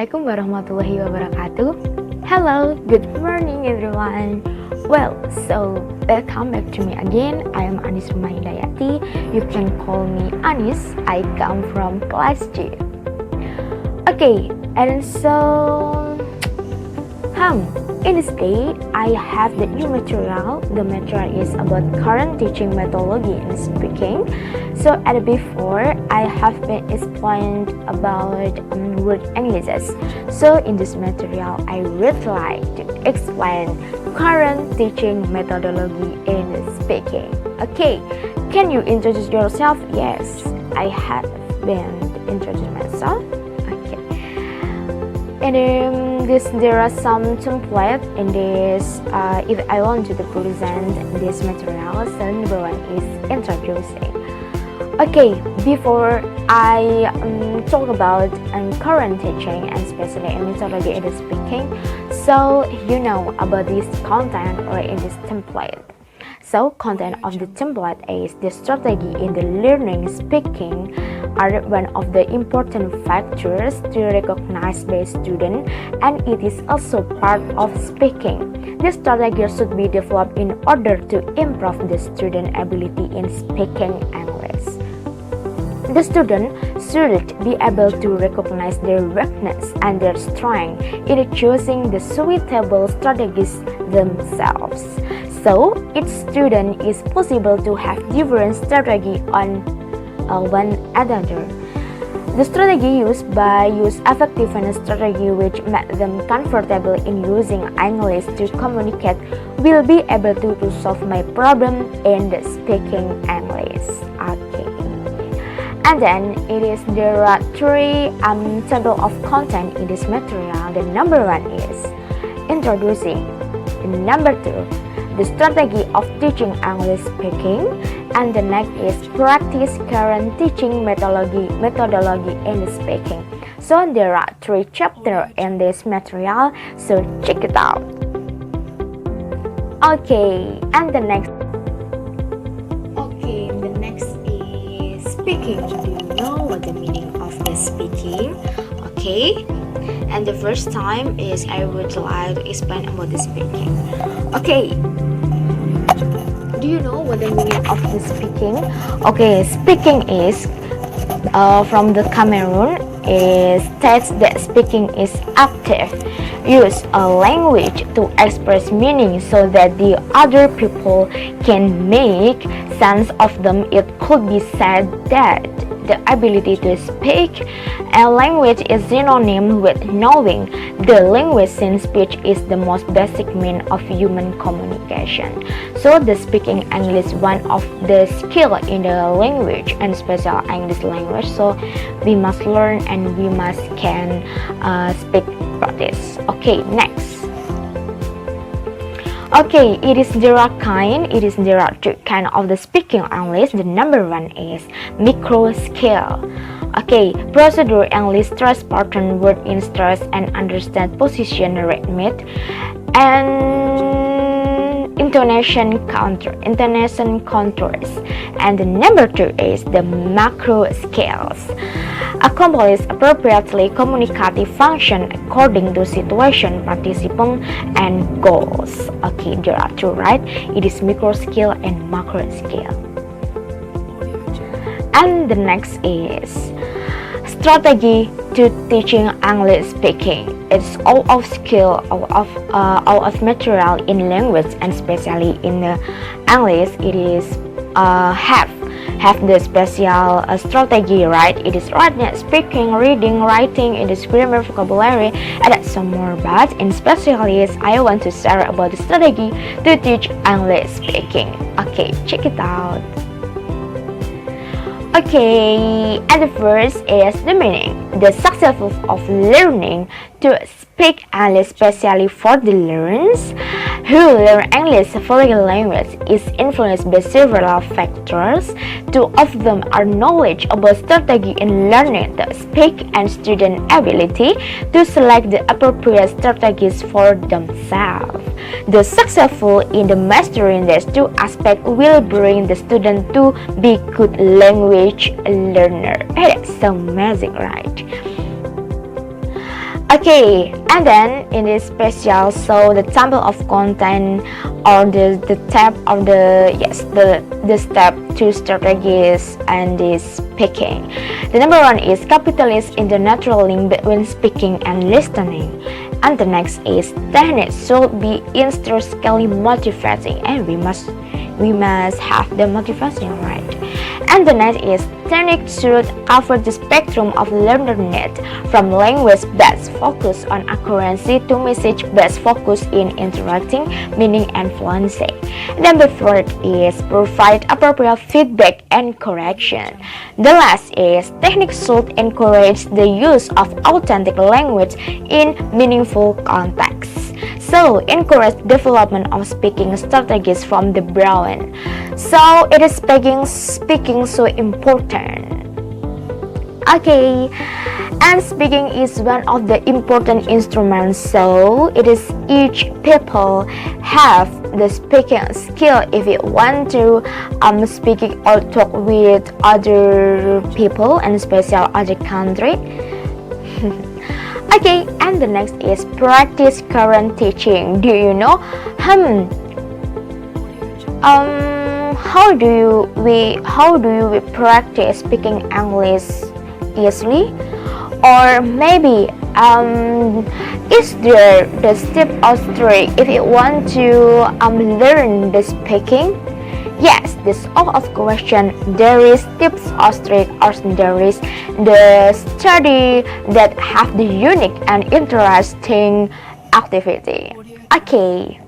Assalamualaikum warahmatullahi wabarakatuh. Hello, good morning everyone. Well, so welcome back to me again. I am Rohmah Hidayati. You can call me Anis. I come from class G. Okay, and so in this day, I have the new material. The material is about current teaching methodology in speaking. So before, I have been explained about word Englishes. So in this material, I would like to explain current teaching methodology in speaking. Okay, can you introduce yourself? Yes, I have been introduced myself. And there are some templates in this. If I want to present this material, so number one is introducing. Okay, before I talk about current teaching and especially in methodology in speaking, so you know about this content or in this template. So content of the template is the strategy in the learning speaking are one of the important factors to recognize by student, and it is also part of speaking. This strategy should be developed in order to improve the student ability in speaking English. The student should be able to recognize their weakness and their strength in choosing the suitable strategies themselves. So, each student is possible to have different strategy on one another. The strategy used by use effectiveness strategy which make them comfortable in using English to communicate will be able to solve my problem in the speaking English. Okay. And then there are three table of content in this material. The number one is introducing. The number two, the strategy of teaching English speaking, and the next is practice current teaching methodology in speaking. So there are three chapters in this material, so check it out. Okay, and the next is speaking. Do you know what the meaning of the speaking? Okay, and the first time is I would like to explain about the speaking. Okay, do you know what the meaning of the speaking? Okay, speaking is from the Cameroon. It states that speaking is active. Use a language to express meaning so that the other people can make sense of them. It could be said that the ability to speak a language is synonym with knowing the language, since speech is the most basic means of human communication. So the speaking English is one of the skill in the language and special English language. So we must learn and we must can speak practice. Okay, next. Okay, there are two kind of the speaking English. The number one is micro skill. Okay, procedure English, stress pattern, word in stress, and understand position, rhythm, and intonation contours. And the number two is the macro skills. Accomplish appropriately communicative function according to situation, participant, and goals. Okay, there are two, right? It is micro skill and macro skill. And the next is strategy to teaching English speaking. It's all of skill, all of material in language and especially in the English. It is have the special strategy, right? It is speaking, reading, writing, it is grammar, vocabulary, and some more. But in specialist, I want to share about the strategy to teach English speaking. Okay, check it out. Okay, and the first is the meaning. The success of learning to speak English, especially for the learners who learn English foreign language, is influenced by several factors. Two of them are knowledge about strategy in learning to speak and student ability to select the appropriate strategies for themselves. The successful in the mastering these two aspects will bring the student to be good language learner. Hey, that's so amazing, right? Okay, and then in this special, so the table of content or the tab of the step two strategies and the speaking. The number one is capitalist in the natural link between speaking and listening. And the next is technique should be intrinsically motivating, and we must have the motivation, right? And the next is technique should offer the spectrum of learner need, from language-based focus on accuracy to message-based focus in interacting, meaning, and fluency. Number four is provide appropriate feedback and correction. The last is technique should encourage the use of authentic language in meaningful contexts. So, encourage development of speaking strategies from the brain. So, it is speaking so important. Okay, and speaking is one of the important instruments. So, it is each people have the speaking skill if you want to speaking or talk with other people and especially other country. Okay, and the next is practice current teaching. Do you know how do we practice speaking English easily? Or maybe is there the step or trick if you want to learn the speaking? Yes, this all of question. There is tips or trick, or there is the study that have the unique and interesting activity. Okay.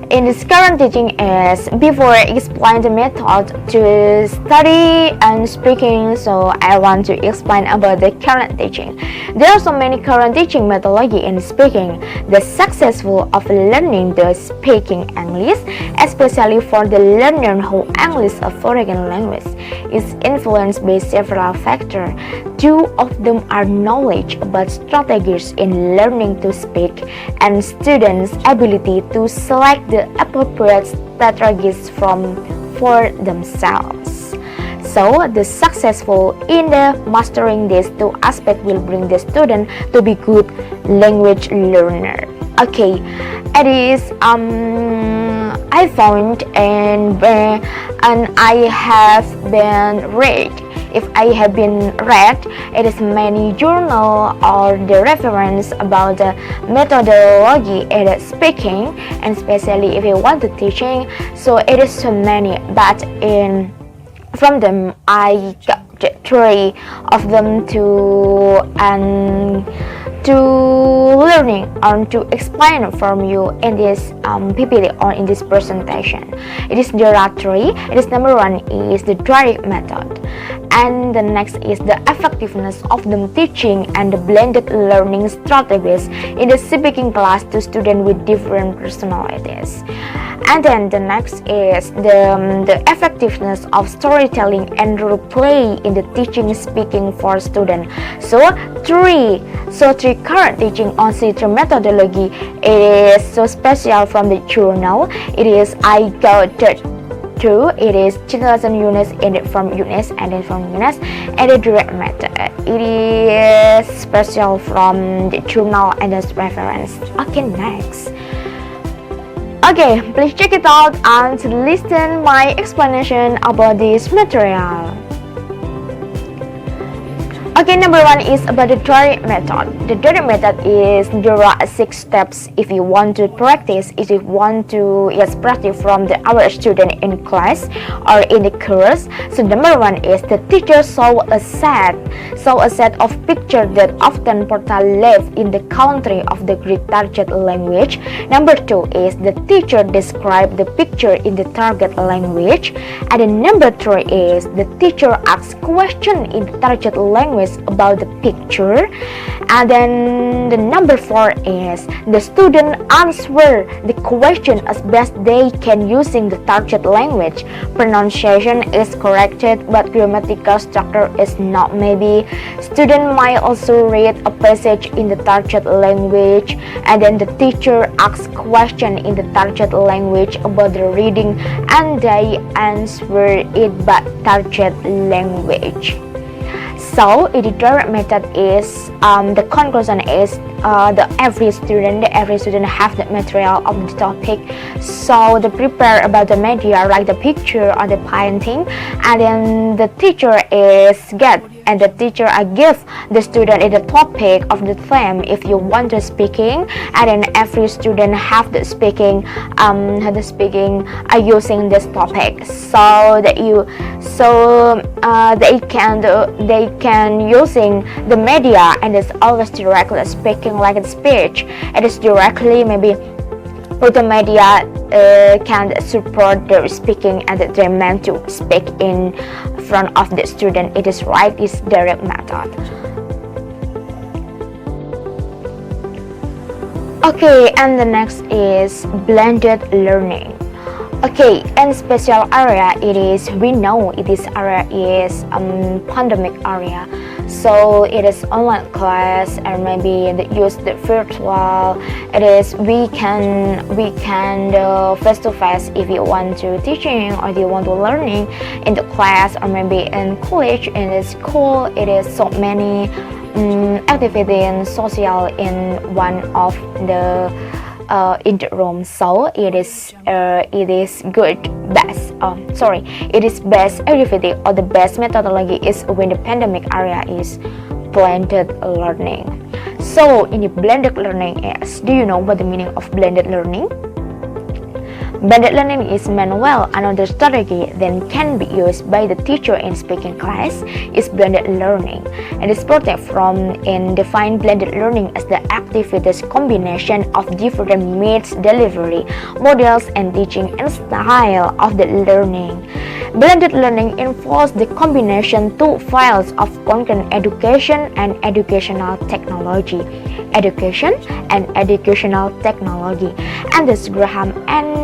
In this current teaching is before explain the method to study and speaking, so I want to explain about the current teaching. There are so many current teaching methodology in speaking. The successful of learning the speaking English, especially for the learner who English a foreign language, is influenced by several factors. Two of them are knowledge about strategies in learning to speak and students' ability to select the appropriate strategies for themselves. So, the successful in the mastering these two aspects will bring the student to be good language learner. Okay, it is I found and I have been read. If I have been read, it is many journal or the reference about the methodology in speaking, and especially if you want to teaching. So it is so many, but from them I got three of them to learning or to explain from you in this PPT or in this presentation. There are three. It is number one is the direct method, and the next is the effectiveness of the teaching and the blended learning strategies in the speaking class to students with different personalities. And then the next is the effectiveness of storytelling and role play in the teaching speaking for students. So three current teaching on teacher methodology is so special from the journal. It is I got two. It is 2000 units and from units and then from units and the direct method. It is special from the journal and the reference. Okay, next. Okay, please check it out and listen my explanation about this material. Okay, number one is about the direct method. The direct method is there are 6 steps if you want to practice. If you want to practice from our student in class or in the course. So number one is the teacher show a set of pictures that often portray life in the country of the Greek target language. Number two is the teacher describe the picture in the target language. And then number three is the teacher asks question in the target language about the picture. And then the number four is the student answer the question as best they can using the target language. Pronunciation is corrected but grammatical structure is not. Maybe student might also read a passage in the target language, and then the teacher asks question in the target language about the reading and they answer it by target language. So the direct method is the conclusion is every student have the material of the topic, so they prepare about the media like the picture or the painting, and then the teacher give the student the topic of the theme if you want to speaking, and then every student have the speaking using this topic, so that they can using the media, and it's always directly speaking like a speech. It is directly maybe with the media can support their speaking, and they meant to speak in front of the student. It is right, this direct method. Okay, and the next is blended learning. Okay, in special area, we know this area is pandemic area, so it is online class, and maybe use the virtual. It is we can face to face if you want to teaching or you want to learning in the class, or maybe in college, in the school. It is so many activity and social in one of the in the room, so it is good best it is best activity, or the best methodology is when the pandemic area is blended learning. So in the blended learning is, do you know what the meaning of blended learning? Blended learning is manual. Another strategy that can be used by the teacher in speaking class is blended learning, and is project from and define blended learning as the activities combination of different means, delivery models, and teaching and style of the learning. Blended learning involves the combination two fields of content, education and educational technology. Education and educational technology, and this Graham and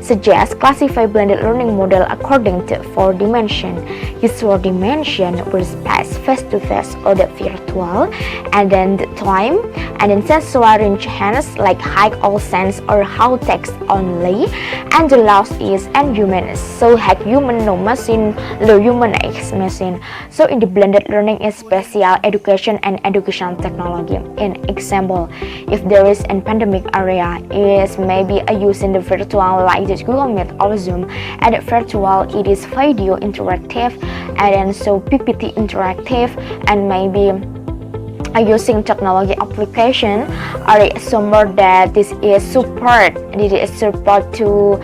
suggests classify blended learning model according to four dimensions. His four dimension were space, face-to-face or the virtual, and then the time, and then sensory enhance like high all sense or how text only, and the last is and human, so hack human no machine, low human X machine. So in the blended learning is special education and educational technology. In example, if there is a pandemic area, is maybe a use in the virtual like this Google Meet or Zoom, and virtual it is video interactive, and then so PPT interactive, and maybe using technology application, or somewhere that this is support to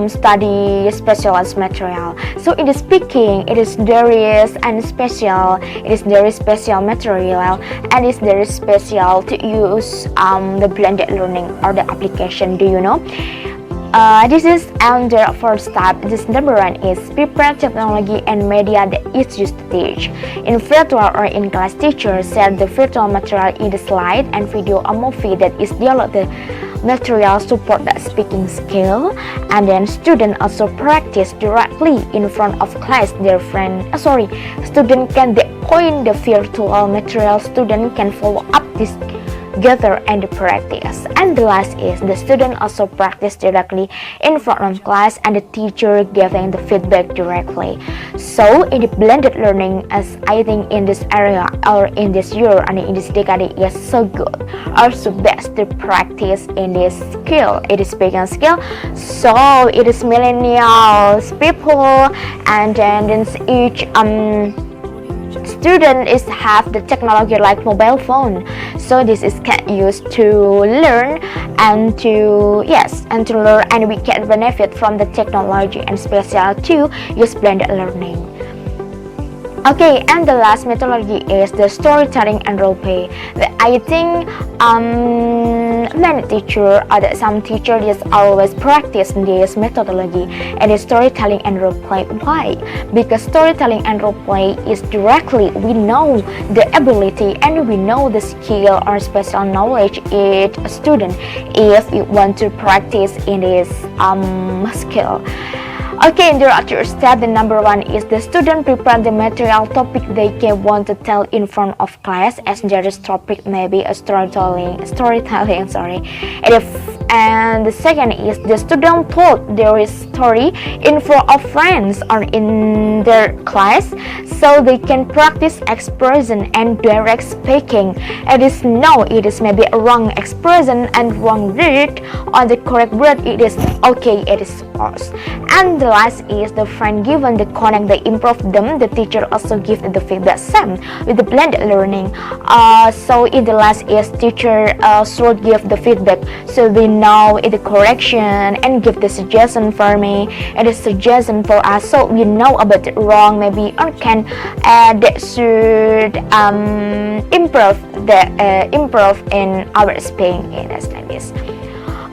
study specialized material. So in the speaking, it is very special material, and it's very special to use the blended learning or the application. Do you know? This is under first step. This number one is prepare technology and media that is used to teach. In virtual or in class, teachers share the virtual material in the slide and video or movie that is developed. The material support the speaking skill, and then students also practice directly in front of class. Student can point the virtual material. Student can follow up this gather and practice. And the last is the student also practice directly in front of class, and the teacher giving the feedback directly. So in the blended learning, as I think in this area or in this year and in this decade is so good, also best to practice in this skill. It is speaking skill, so it is millennials people, and then each student is have the technology like mobile phone, so this is can use to learn and to learn, and we can benefit from the technology and special to use blended learning. Okay, and the last methodology is the storytelling and role play. I think many teacher or some teachers just always practice this methodology, and the storytelling and role play. Why? Because storytelling and role play is directly we know the ability and we know the skill or special knowledge each student if you want to practice in this skill. Okay, there are two steps. The number one is the student prepare the material topic they can want to tell in front of class, as there is topic maybe a storytelling. Sorry, and if And the second is the student told their story in front of friends or in their class, so they can practice expression and direct speaking. It is maybe a wrong expression and wrong word, or the correct word it is okay, it is false. And the last is the friend given the connect, they improve them. The teacher also give the feedback same with the blended learning. So in the last is teacher should give the feedback, so they know the correction and give the suggestion for me. It is suggestion for us, so we know about the wrong maybe or can that should improve in our speaking in English.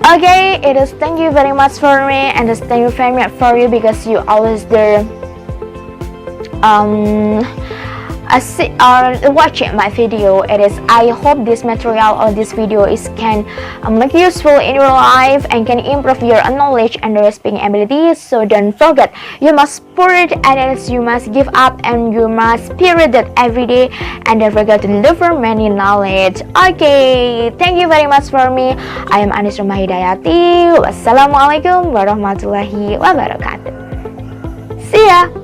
Okay, it is thank you very much for me, and just thank you very much for you because you always there watching my video. It is I hope this material or this video is can make useful in your life and can improve your knowledge and your speaking abilities. So don't forget, you must support and you must give up and you must spirit that every day, and don't forget to deliver many knowledge. Okay, thank you very much for me. I am Rohmah Hidayati. Wassalamualaikum warahmatullahi wabarakatuh. See ya.